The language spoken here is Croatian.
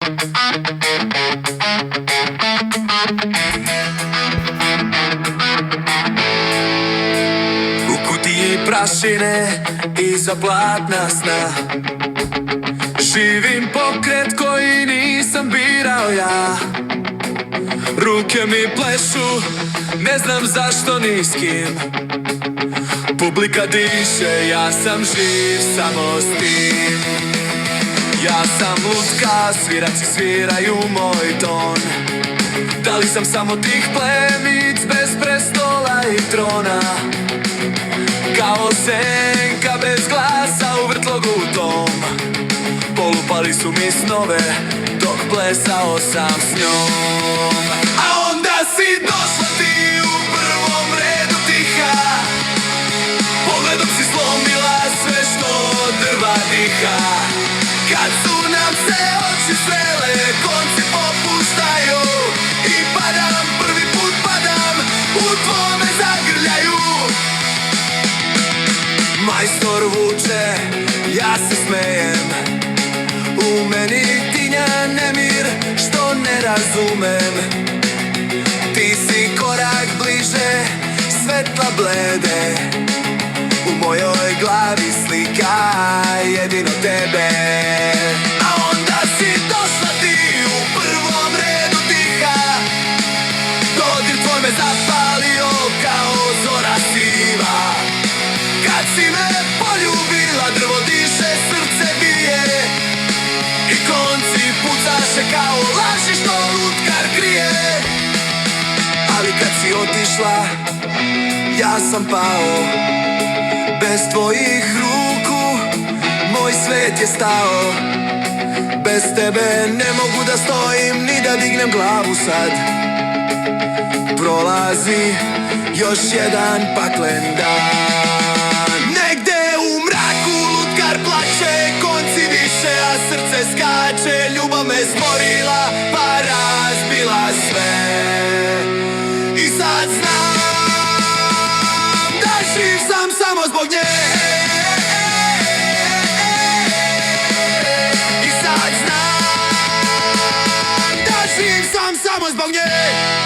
U kutiji prašine iza platna sna živim pokret koji nisam birao ja. Ruke mi plešu, ne znam zašto ni s kim. Publika diše, ja sam živ samo s tim. Ja sam lutka, svirači sviraju moj ton. Da li sam samo tih plemic bez prestola i trona? Kao senka bez glasa u vrtlogu tom. Polupali su mi snove dok plesao sam s njom. A onda si došla ti u prvom redu tiha. Pogledom si slomila sve što od drva diha. Kad su nam se oči srele, konci popuštaju. I padam, prvi put padam, u tvome zagrljaju. Majstor vuče, ja se smejem. U meni tinja nemir što ne razumem. Ti si korak bliže, svetla blede. U mojoj glavi slika jedino tebe. A onda si došla ti u prvom redu tiha. Dodir tvoj me zapalio kao zora siva. Kad si me poljubila, drvo diše, srce bije. I konci pucaše kao laži što lutkar krije. Ali kad si otišla, ja sam pao. Bez tvojih ruku, moj svet je stao. Bez tebe ne mogu da stojim, ni da dignem glavu sad. Prolazi još jedan paklen dan. Negde u mraku lutkar plače, konci više, a srce skače. Ljubav me zmorila, pa razbila sve. I sad znam da živ sam samo zbog nje. I sad znam da živ sam samo zbog nje.